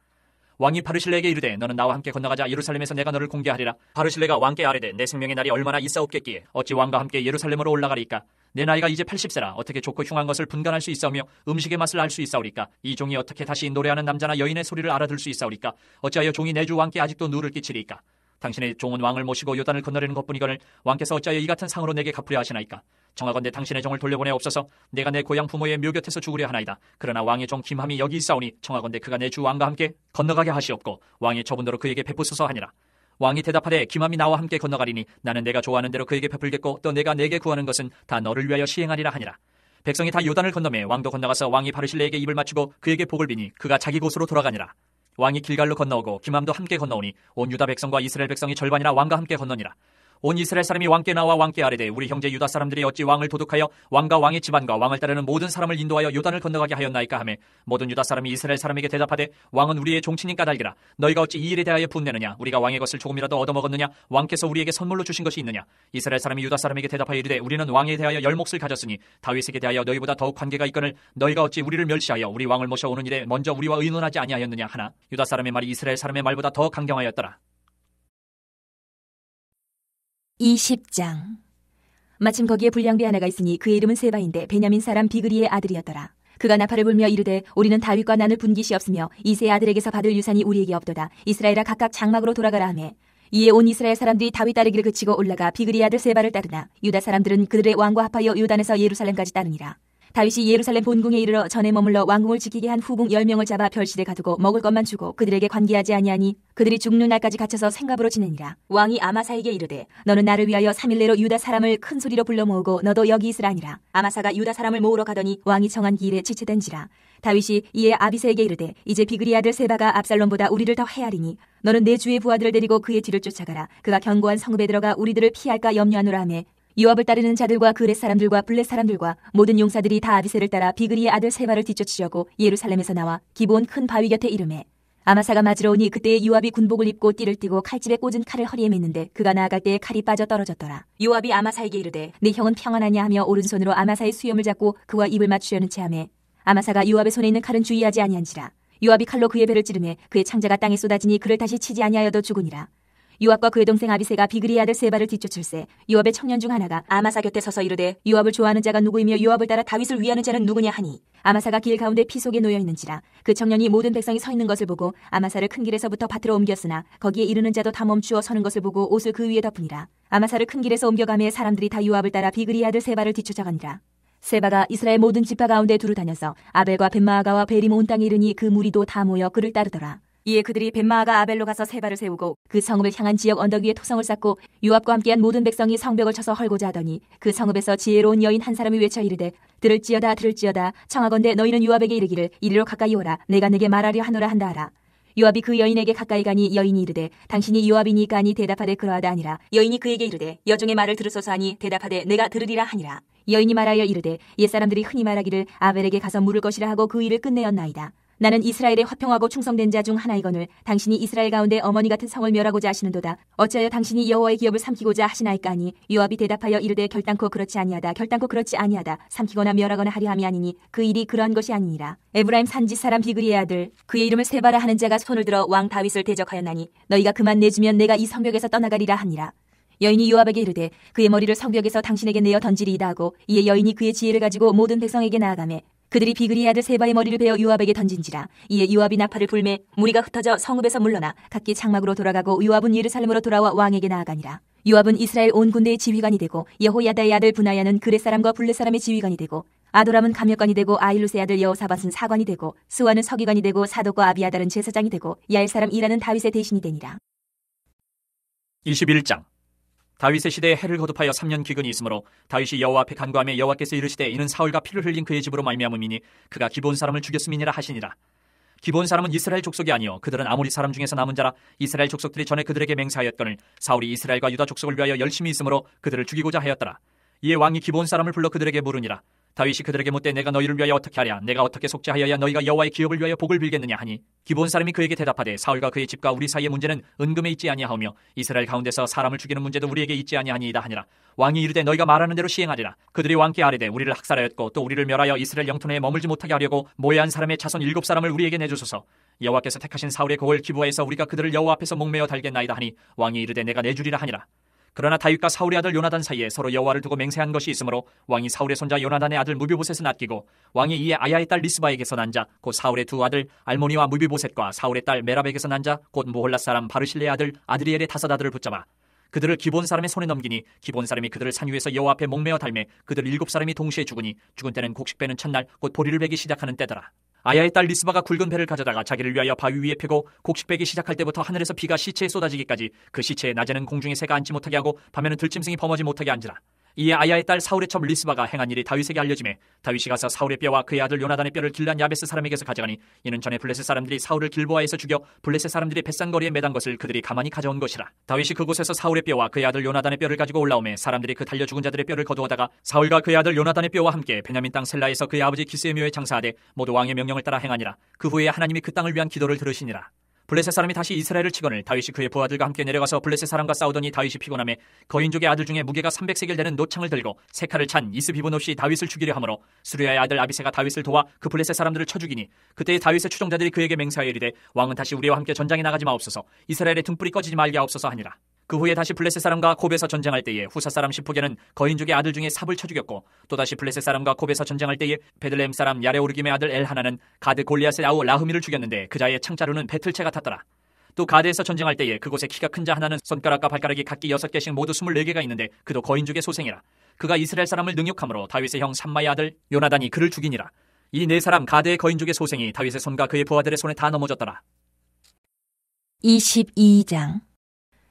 왕이 바르실레에게 이르되 너는 나와 함께 건너가자. 예루살렘에서 내가 너를 공개하리라. 바르실레가 왕께 아뢰되 내 생명의 날이 얼마나 있사옵겠기에 어찌 왕과 함께 예루살렘으로 올라가리까. 내 나이가 이제 80세라. 어떻게 좋고 흉한 것을 분간할 수 있사오며 음식의 맛을 알 수 있사오리까. 이 종이 어떻게 다시 노래하는 남자나 여인의 소리를 알아들 수 있사오리까. 어찌하여 종이 내 주 왕께 아직도 누를 끼치리까. 당신의 종은 왕을 모시고 요단을 건너려는 것뿐이거늘 왕께서 어찌하여 이 같은 상으로 내게 갚으려 하시나이까. 정하건대 당신의 종을 돌려보내옵소서. 내가 내 고향 부모의 묘 곁에서 죽으려 하나이다. 그러나 왕의 종 김함이 여기 있사오니 청하건대 그가 내 주 왕과 함께 건너가게 하시옵고 왕의 처분대로 그에게 베푸소서 하니라. 왕이 대답하되 김함이 나와 함께 건너가리니 나는 내가 좋아하는 대로 그에게 베풀겠고 또 내가 내게 구하는 것은 다 너를 위하여 시행하리라 하니라. 백성이 다 요단을 건너매 왕도 건너가서 왕이 바르실레에게 입을 맞추고 그에게 복을 비니 그가 자기 곳으로 돌아가니라. 왕이 길갈로 건너오고 김함도 함께 건너오니 온 유다 백성과 이스라엘 백성이 절반이나 왕과 함께 건너니라. 온 이스라엘 사람이 왕께 나와 왕께 아뢰되 우리 형제 유다 사람들이 어찌 왕을 도둑하여 왕과 왕의 집안과 왕을 따르는 모든 사람을 인도하여 요단을 건너가게 하였나이까 하매 모든 유다 사람이 이스라엘 사람에게 대답하되 왕은 우리의 종친인 까닭이라. 너희가 어찌 이 일에 대하여 분내느냐. 우리가 왕의 것을 조금이라도 얻어먹었느냐. 왕께서 우리에게 선물로 주신 것이 있느냐. 이스라엘 사람이 유다 사람에게 대답하여 이르되 우리는 왕에 대하여 열 몫을 가졌으니 다윗에게 대하여 너희보다 더욱 관계가 있거늘 너희가 어찌 우리를 멸시하여 우리 왕을 모셔오는 일에 먼저 우리와 의논하지 아니하였느냐 하나 유다 사람의 말이 이스라엘 사람의 말보다 더 강경하였더라.
20장. 마침 거기에 불량배 하나가 있으니 그의 이름은 세바인데 베냐민 사람 비그리의 아들이었더라. 그가 나팔을 불며 이르되 우리는 다윗과 나눌 분깃이 없으며 이새의 아들에게서 받을 유산이 우리에게 없도다. 이스라엘아 각각 장막으로 돌아가라 하매 이에 온 이스라엘 사람들이 다윗 따르기를 그치고 올라가 비그리의 아들 세바를 따르나 유다 사람들은 그들의 왕과 합하여 요단에서 예루살렘까지 따르니라. 다윗이 예루살렘 본궁에 이르러 전에 머물러 왕궁을 지키게 한 후궁 10명을 잡아 별실에 가두고 먹을 것만 주고 그들에게 관계하지 아니하니 그들이 죽는 날까지 갇혀서 생갑으로 지내니라. 왕이 아마사에게 이르되 너는 나를 위하여 3일 내로 유다 사람을 큰 소리로 불러 모으고 너도 여기 있으라 하니라. 아마사가 유다 사람을 모으러 가더니 왕이 정한 기일에 지체된지라. 다윗이 이에 아비새에게 이르되 이제 비그리 아들 세바가 압살롬보다 우리를 더 헤아리니 너는 내 주의 부하들을 데리고 그의 뒤를 쫓아가라. 그가 견고한 성읍에 들어가 우리들을 피할까 염려하노라 하매 요압을 따르는 자들과 그렛 사람들과 블렛 사람들과 모든 용사들이 다 아비새를 따라 비그리의 아들 세바를 뒤쫓으려고 예루살렘에서 나와 기브온 큰 바위 곁에 이르매 아마사가 맞으러 오니 그때에 요압이 군복을 입고 띠를 띠고 칼집에 꽂은 칼을 허리에 맸는데 그가 나아갈 때에 칼이 빠져 떨어졌더라. 요압이 아마사에게 이르되 네 형은 평안하냐 하며 오른손으로 아마사의 수염을 잡고 그와 입을 맞추려는 체하매 아마사가 요압의 손에 있는 칼은 주의하지 아니한지라. 요압이 칼로 그의 배를 찌르매 그의 창자가 땅에 쏟아지니 그를 다시 치지 아니하여도 죽으니라. 요압과 그의 동생 아비새가 비그리의 아들 세바를 뒤쫓을세 요압의 청년 중 하나가 아마사 곁에 서서 이르되 요압을 좋아하는 자가 누구이며 요압을 따라 다윗을 위하는 자는 누구냐 하니 아마사가 길 가운데 피 속에 놓여 있는지라. 그 청년이 모든 백성이 서 있는 것을 보고 아마사를 큰 길에서부터 밭으로 옮겼으나 거기에 이르는 자도 다 멈추어 서는 것을 보고 옷을 그 위에 덮으니라. 아마사를 큰 길에서 옮겨가매 사람들이 다 요압을 따라 비그리의 아들 세바를 뒤쫓아가니라. 세바가 이스라엘 모든 지파 가운데 두루 다녀서 아벨과 벳마아가와 베림 온 땅에 이르니 그 무리도 다 모여 그를 따르더라. 이에 그들이 벳마아가 아벨로 가서 세바를 세우고 그 성읍을 향한 지역 언덕 위에 토성을 쌓고 요압과 함께한 모든 백성이 성벽을 쳐서 헐고자 하더니 그 성읍에서 지혜로운 여인 한 사람이 외쳐 이르되 들을지어다 들을지어다 청하건대 너희는 요압에게 이르기를 이리로 가까이 오라 내가 네게 말하려 하노라 한다 하라. 요압이 그 여인에게 가까이 가니 여인이 이르되 당신이 요압이니까 하니 대답하되 그러하다 아니라. 여인이 그에게 이르되 여종의 말을 들으소서 하니 대답하되 내가 들으리라 하니라. 여인이 말하여 이르되 옛사람들이 흔히 말하기를 아벨에게 가서 물을 것이라 하고 그 일을 끝내었나이다. 나는 이스라엘의 화평하고 충성된 자 중 하나이거늘 당신이 이스라엘 가운데 어머니 같은 성을 멸하고자 하시는도다. 어찌하여 당신이 여호와의 기업을 삼키고자 하시나이까 하니 요압이 대답하여 이르되 결단코 그렇지 아니하다. 결단코 그렇지 아니하다. 삼키거나 멸하거나 하려 함이 아니니 그 일이 그러한 것이 아니니라. 에브라임 산지 사람 비그리의 아들 그의 이름을 세바라 하는 자가 손을 들어 왕 다윗을 대적하였나니 너희가 그만 내주면 내가 이 성벽에서 떠나가리라 하니라. 여인이 요압에게 이르되 그의 머리를 성벽에서 당신에게 내어 던지리이다 하고 이에 여인이 그의 지혜를 가지고 모든 백성에게 나아가매 그들이 비그리의 아들 세바의 머리를 베어 요압에게 던진지라. 이에 요압이 나팔을 불매 무리가 흩어져 성읍에서 물러나 각기 장막으로 돌아가고 요압은 예루살렘으로 돌아와 왕에게 나아가니라. 요압은 이스라엘 온 군대의 지휘관이 되고 여호야다의 아들 분하야는 그렛 사람과 블렛 사람의 지휘관이 되고 아도람은 감역관이 되고 아일루스의 아들 여호사밧은 사관이 되고 스와는 서기관이 되고 사독과 아비아달은 제사장이 되고 야엘 사람 이라는 다윗의 대신이 되니라.
21장. 다윗의 시대에 해를 거듭하여 3년 기근이 있으므로 다윗이 여호와 앞에 간구하며 여호와께서 이르시되 이는 사울과 피를 흘린 그의 집으로 말미암음이니 그가 기브온 사람을 죽였음이니라 하시니라. 기브온 사람은 이스라엘 족속이 아니요 그들은 아모리 사람 중에서 남은 자라. 이스라엘 족속들이 전에 그들에게 맹세하였거늘 사울이 이스라엘과 유다 족속을 위하여 열심히 있으므로 그들을 죽이고자 하였더라. 이에 왕이 기브온 사람을 불러 그들에게 물으니라. 다윗이 그들에게 묻되 내가 너희를 위하여 어떻게 하랴? 내가 어떻게 속죄하여야 너희가 여호와의 기업을 위하여 복을 빌겠느냐 하니 기브온 사람이 그에게 대답하되 사울과 그의 집과 우리 사이의 문제는 은금에 있지 아니하오며 이스라엘 가운데서 사람을 죽이는 문제도 우리에게 있지 아니하니이다 하니라. 왕이 이르되 너희가 말하는 대로 시행하리라. 그들이 왕께 아뢰되 우리를 학살하였고 또 우리를 멸하여 이스라엘 영토 내에 머물지 못하게 하려고 모해한 사람의 자손 7사람을 우리에게 내주소서. 여호와께서 택하신 사울의 고을 기브아에서 우리가 그들을 여호와 앞에서 목매어 달겠나이다 하니 왕이 이르되 내가 내주리라 하니라. 그러나 다윗과 사울의 아들 요나단 사이에 서로 여호와를 두고 맹세한 것이 있으므로 왕이 사울의 손자 요나단의 아들 무비보셋을 아끼고 왕이 이에 아야의 딸 리스바에게서 난 자 곧 사울의 두 아들 알모니와 무비보셋과 사울의 딸 메랍에게서 난 자 곧 모홀라 사람 바르실레의 아들 아드리엘의 5 아들을 붙잡아 그들을 기본 사람의 손에 넘기니 기본 사람이 그들을 산 위에서 여호와 앞에 목매어 달매 그들 7사람이 동시에 죽으니 죽은 때는 곡식 베는 첫날 곧 보리를 베기 시작하는 때더라. 아야의 딸 리스바가 굵은 배를 가져다가 자기를 위하여 바위 위에 펴고 곡식 베기 시작할 때부터 하늘에서 비가 시체에 쏟아지기까지 그 시체에 낮에는 공중에 새가 앉지 못하게 하고 밤에는 들짐승이 범하지 못하게 앉으라. 이에 아야의 딸 사울의 첩 리스바가 행한 일이 다윗에게 알려지매 다윗이 가서 사울의 뼈와 그의 아들 요나단의 뼈를 길란 야베스 사람에게서 가져가니 이는 전에 블레셋 사람들이 사울을 길보아에서 죽여 블레셋 사람들이 벳산거리에 매단 것을 그들이 가만히 가져온 것이라. 다윗이 그곳에서 사울의 뼈와 그의 아들 요나단의 뼈를 가지고 올라오매 사람들이 그 달려 죽은 자들의 뼈를 거두어다가 사울과 그의 아들 요나단의 뼈와 함께 베냐민 땅 셀라에서 그의 아버지 기스의 묘에 장사하되 모두 왕의 명령을 따라 행하니라. 그 후에 하나님이 그 땅을 위한 기도를 들으시니라. 블레셋 사람이 다시 이스라엘을 치거늘 다윗이 그의 부하들과 함께 내려가서 블레셋 사람과 싸우더니 다윗이 피곤하며 거인족의 아들 중에 무게가 300세겔 되는 노창을 들고 세 칼을 찬 이스비보노시 다윗을 죽이려 하므로 수르야의 아들 아비새가 다윗을 도와 그 블레셋 사람들을 쳐 죽이니 그때 다윗의 추종자들이 그에게 맹세하여 이르되 왕은 다시 우리와 함께 전장에 나가지 마옵소서 마옵소서 등불이 꺼지지 말게 하옵소서 하니라. 그 후에 다시 블레셋 사람과 곱에서 전쟁할 때에 후사 사람 시프게는 거인족의 아들 중에 삽을 쳐 죽였고 또다시 블레셋 사람과 곱에서 전쟁할 때에 베들레헴 사람 야레오르김의 아들 엘하나는 가드 골리앗의 아우 라흐미를 죽였는데 그 자의 창자루는 배틀채 같았더라. 또 가드에서 전쟁할 때에 그곳에 키가 큰 자 하나는 손가락과 발가락이 각기 6개씩 모두 24개가 있는데 그도 거인족의 소생이라. 그가 이스라엘 사람을 능욕함으로 다윗의 형 샴마의 아들 요나단이 그를 죽이니라. 이 4사람 가드의 거인족의 소생이 다윗의 손과 그의 부하들의 손에 다 넘어졌더라.
22장.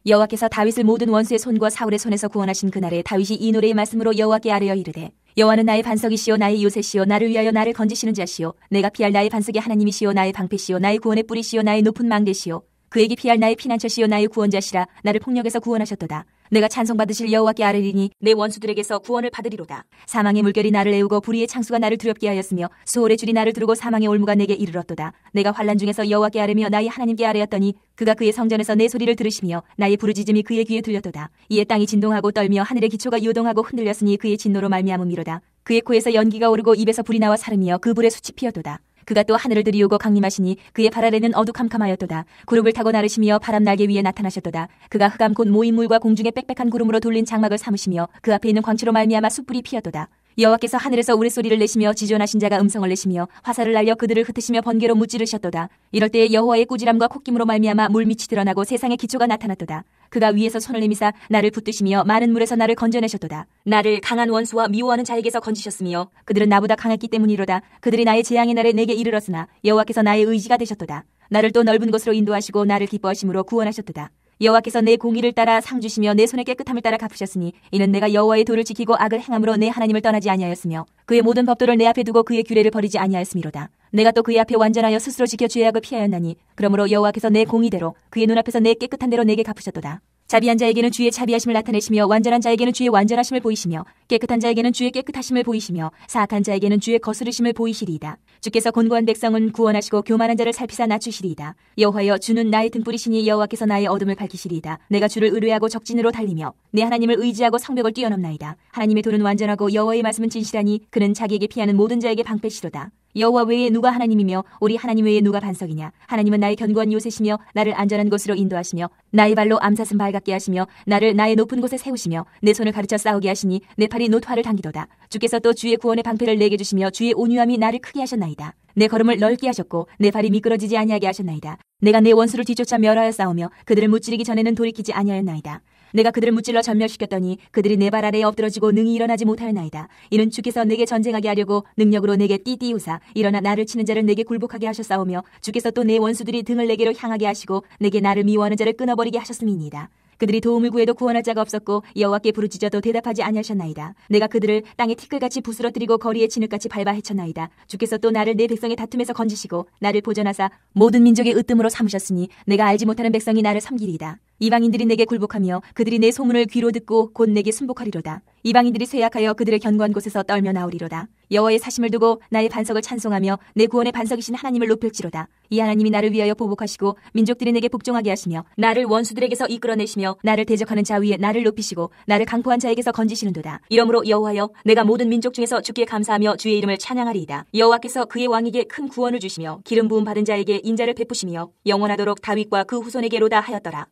여호와께서 다윗을 모든 원수의 손과 사울의 손에서 구원하신 그날에 다윗이 이 노래의 말씀으로 여호와께 아뢰어 이르되 여호와는 나의 반석이시오 나의 요새시오 나를 위하여 나를 건지시는 자시오 내가 피할 나의 반석의 하나님이시오 나의 방패시오 나의 구원의 뿌리시오 나의 높은 망대시오 그에게 피할 나의 피난처시오 나의 구원자시라 나를 폭력에서 구원하셨도다. 내가 찬송받으실 여호와께 아뢰리니 내 원수들에게서 구원을 받으리로다. 사망의 물결이 나를 애우고 불의의 창수가 나를 두렵게 하였으며 수월의 줄이 나를 두르고 사망의 올무가 내게 이르렀도다. 내가 환난 중에서 여호와께 아뢰며 나의 하나님께 아뢰었더니 그가 그의 성전에서 내 소리를 들으시며 나의 부르짖음이 그의 귀에 들렸도다. 이에 땅이 진동하고 떨며 하늘의 기초가 요동하고 흔들렸으니 그의 진노로 말미암음이로다. 그의 코에서 연기가 오르고 입에서 불이 나와 사르며 그 불에 숯이 피었도다. 그가 또 하늘을 들이우고 강림하시니 그의 발 아래는 어두캄캄하였도다. 구름을 타고 나르시며 바람 날개 위에 나타나셨도다. 그가 흑암 곧 모인물과 공중에 빽빽한 구름으로 돌린 장막을 삼으시며 그 앞에 있는 광채로 말미암아 숯불이 피었도다. 여호와께서 하늘에서 우레소리를 내시며 지존하신 자가 음성을 내시며 화살을 날려 그들을 흩으시며 번개로 무찌르셨도다. 이럴 때에 여호와의 꾸지람과 콧김으로 말미암아 물밑이 드러나고 세상의 기초가 나타났도다. 그가 위에서 손을 내미사 나를 붙드시며 많은 물에서 나를 건져내셨도다. 나를 강한 원수와 미워하는 자에게서 건지셨으며 그들은 나보다 강했기 때문이로다. 그들이 나의 재앙의 날에 내게 이르렀으나 여호와께서 나의 의지가 되셨도다. 나를 또 넓은 곳으로 인도하시고 나를 기뻐하심으로 구원하셨도다. 여호와께서 내 공의를 따라 상 주시며 내 손의 깨끗함을 따라 갚으셨으니 이는 내가 여호와의 도를 지키고 악을 행함으로 내 하나님을 떠나지 아니하였으며 그의 모든 법도를 내 앞에 두고 그의 규례를 버리지 아니하였음이로다. 내가 또 그의 앞에 완전하여 스스로 지켜 죄악을 피하였나니 그러므로 여호와께서 내 공의대로 그의 눈앞에서 내 깨끗한 대로 내게 갚으셨도다. 자비한 자에게는 주의 자비하심을 나타내시며 완전한 자에게는 주의 완전하심을 보이시며 깨끗한 자에게는 주의 깨끗하심을 보이시며 사악한 자에게는 주의 거스르심을 보이시리이다. 주께서 곤고한 백성은 구원하시고 교만한 자를 살피사 낮추시리이다. 여호와여 주는 나의 등불이시니 여호와께서 나의 어둠을 밝히시리이다. 내가 주를 의뢰하고 적진으로 달리며 내 하나님을 의지하고 성벽을 뛰어넘나이다. 하나님의 도는 완전하고 여호와의 말씀은 진실하니 그는 자기에게 피하는 모든 자에게 방패시로다. 여호와 외에 누가 하나님이며 우리 하나님 외에 누가 반석이냐. 하나님은 나의 견고한 요새시며 나를 안전한 곳으로 인도하시며 나의 발로 암사슴 발같게 하시며 나를 나의 높은 곳에 세우시며 내 손을 가르쳐 싸우게 하시니 내 팔이 노트화를 당기도다. 주께서 또 주의 구원의 방패를 내게 주시며 주의 온유함이 나를 크게 하셨나이다. 내 걸음을 넓게 하셨고 내 발이 미끄러지지 아니하게 하셨나이다. 내가 내 원수를 뒤쫓아 멸하여 싸우며 그들을 무찌르기 전에는 돌이키지 아니하였나이다. 내가 그들을 무찔러 전멸시켰더니 그들이 내 발 아래에 엎드러지고 능히 일어나지 못하였나이다. 이는 주께서 내게 전쟁하게 하려고 능력으로 내게 띠띠우사 일어나 나를 치는 자를 내게 굴복하게 하셨사오며 주께서 또 내 원수들이 등을 내게로 향하게 하시고 내게 나를 미워하는 자를 끊어버리게 하셨음이니이다. 그들이 도움을 구해도 구원할 자가 없었고 여호와께 부르짖어도 대답하지 아니하셨나이다. 내가 그들을 땅에 티끌같이 부스러뜨리고 거리에 진흙같이 밟아 헤쳤나이다. 주께서 또 나를 내 백성의 다툼에서 건지시고 나를 보전하사 모든 민족의 으뜸으로 삼으셨으니 내가 알지 못하는 백성이 나를 섬기리이다. 이방인들이 내게 굴복하며 그들이 내 소문을 귀로 듣고 곧 내게 순복하리로다. 이방인들이 쇠약하여 그들의 견고한 곳에서 떨며 나오리로다. 여호와의 사심을 두고 나의 반석을 찬송하며 내 구원의 반석이신 하나님을 높일지로다. 이 하나님이 나를 위하여 보복하시고 민족들이 내게 복종하게 하시며 나를 원수들에게서 이끌어내시며 나를 대적하는 자 위에 나를 높이시고 나를 강포한 자에게서 건지시는도다. 이러므로 여호와여, 내가 모든 민족 중에서 주께 감사하며 주의 이름을 찬양하리이다. 여호와께서 그의 왕에게 큰 구원을 주시며 기름 부음 받은 자에게 인자를 베푸시며 영원하도록 다윗과 그 후손에게로다 하였더라.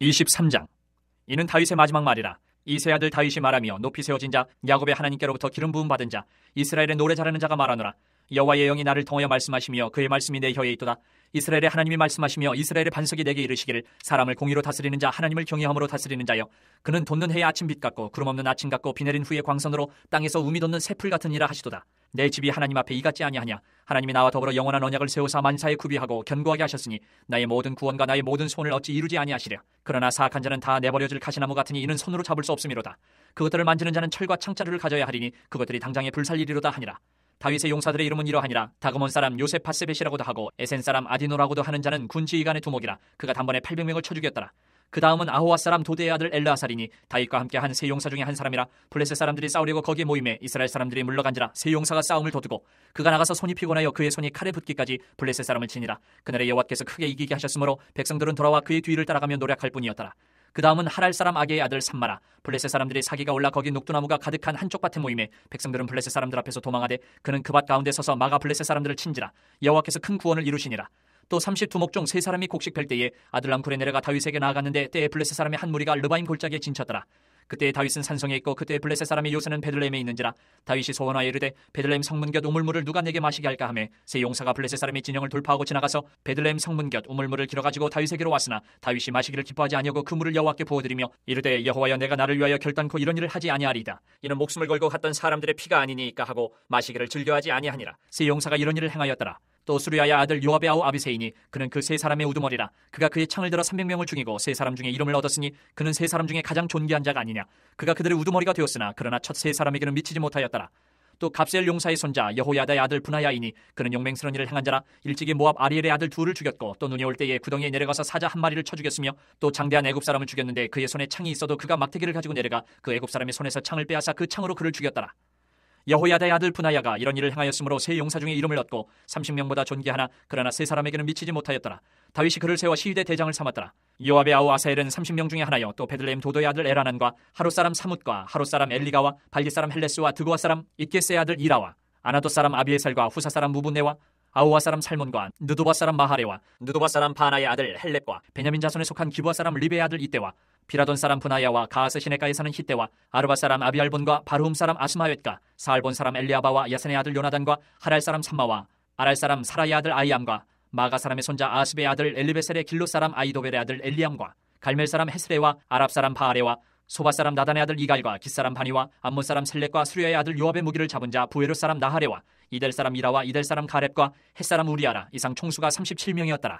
23장. 이는 다윗의 마지막 말이라. 이 세 아들 다윗이 말하며 높이 세워진 자, 야곱의 하나님께로부터 기름 부음 받은 자, 이스라엘의 노래 잘하는 자가 말하노라. 여호와의 영이 나를 통하여 말씀하시며 그의 말씀이 내 혀에 있도다. 이스라엘의 하나님이 말씀하시며 이스라엘의 반석이 내게 이르시기를, 사람을 공의로 다스리는 자, 하나님을 경외함으로 다스리는 자여, 그는 돋는 해의 아침빛 같고 구름 없는 아침 같고 비 내린 후의 광선으로 땅에서 우미 돋는 새풀 같은 이라 하시도다. 내 집이 하나님 앞에 이같지 아니하냐. 하나님이 나와 더불어 영원한 언약을 세우사 만사에 구비하고 견고하게 하셨으니 나의 모든 구원과 나의 모든 소원을 어찌 이루지 아니하시랴. 그러나 사악한 자는 다 내버려질 가시나무 같으니 이는 손으로 잡을 수 없음이로다. 그것들을 만지는 자는 철과 창자루를 가져야 하리니 그것들이 당장에 불살리리로다 하니라. 다윗의 용사들의 이름은 이러하니라. 다그몬 사람 요셉파세벳이라고도 하고 에센 사람 아디노라고도 하는 자는 군 지휘관의 두목이라. 그가 단번에 800명을 쳐 죽였더라. 그 다음은 아호와 사람 도대의 아들 엘르아살이니 다윗과 함께 한 세 용사 중에 한 사람이라. 블레셋 사람들이 싸우려고 거기에 모임에 이스라엘 사람들이 물러간지라. 세 용사가 싸움을 도두고 그가 나가서 손이 피곤하여 그의 손이 칼에 붙기까지 블레셋 사람을 치니라. 그날에 여호와께서 크게 이기게 하셨으므로 백성들은 돌아와 그의 뒤를 따라가며 노력할 뿐이었더라. 그 다음은 하랄 사람 아게의 아들 삼마라. 블레셋 사람들이 사기가 올라 거기 녹두나무가 가득한 한쪽 밭에 모임에 백성들은 블레셋 사람들 앞에서 도망하되 그는 그 밭 가운데 서서 마가 블레셋 사람들을 친지라. 여호와께서 큰 구원을 이루시니라. 또 30두목 중 세 사람이 곡식 뺄 때에 아들람 굴에 내려가 다윗에게 나아갔는데 때에 블레셋 사람의 한 무리가 르바임 골짜기에 진쳤더라. 그때 다윗은 산성에 있고 그때 블레셋 사람의 요새는 베들레헴에 있는지라. 다윗이 소원하여 이르되 베들레헴 성문 곁 우물물을 누가 내게 마시게 할까 하매 세 용사가 블레셋 사람의 진영을 돌파하고 지나가서 베들레헴 성문 곁 우물물을 길어가지고 다윗에게로 왔으나 다윗이 마시기를 기뻐하지 아니하고 그 물을 여호와께 부어드리며 이르되 여호와여, 내가 나를 위하여 결단코 이런 일을 하지 아니하리이다. 이는 목숨을 걸고 갔던 사람들의 피가 아니니까 하고 마시기를 즐겨하지 아니하니라. 세 용사가 이런 일을 행하였더라. 또 수르야의 아들 요압의 아우 아비새이니 그는 그 세 사람의 우두머리라. 그가 그의 창을 들어 300명을 죽이고 세 사람 중에 이름을 얻었으니 그는 세 사람 중에 가장 존귀한 자가 아니냐. 그가 그들의 우두머리가 되었으나 그러나 첫 세 사람에게는 미치지 못하였더라. 또 갑셀 용사의 손자 여호야다의 아들 분하야이니 그는 용맹스러운 일을 행한 자라. 일찍이 모압 아리엘의 아들 둘을 죽였고 또 눈이 올 때에 구덩이에 내려가서 사자 한 마리를 쳐 죽였으며 또 장대한 애굽 사람을 죽였는데 그의 손에 창이 있어도 그가 막대기를 가지고 내려가 그 애굽 사람의 손에서 창을 빼앗아 그 창으로 그를 죽였더라. 여호야다의 아들 분하야가 이런 일을 행하였으므로 세 용사 중에 이름을 얻고 30명보다 존귀하나 그러나 세 사람에게는 미치지 못하였더라. 다윗이 그를 세워 시위대 대장을 삼았더라. 요압의 아우 아사엘은 30명 중에 하나여 또 베들레헴 도도의 아들 에라난과 하롯 사람 사뭇과 하롯 사람 엘리가와 발디 사람 헬레스와 드고아 사람 잇게스의 아들 이라와 아나도 사람 아비에셀과 후사 사람 무분네와 아우와 사람 살몬과 느도바 사람 마하레와 느도바 사람 바나의 아들 헬렙과 베냐민 자손에 속한 기브아 사람 리베의 아들 이때와 피라돈 사람 분하야와 가하스 시내가에 사는 히때와 아르바 사람 아비알본과 바르훔 사람 아스마웻과 사알본 사람 엘리아바와 야센의 아들 요나단과 하랄 사람 삼마와 아랄 사람 사라의 아들 아이암과 마가 사람의 손자 아스베의 아들 엘리베셀의 길로 사람 아이도벨의 아들 엘리암과 갈멜 사람 헤스레와 아랍 사람 바아레와 소바 사람 나단의 아들 이갈과 깃 사람 바니와 암몬 사람 셀렉과 수리아의 아들 요압의 무기를 잡은 자 부에르 사람 나하레와 이델 사람 이라와 이델 사람 가렙과 헷 사람 우리아라. 이상 총수가 37명이었더라.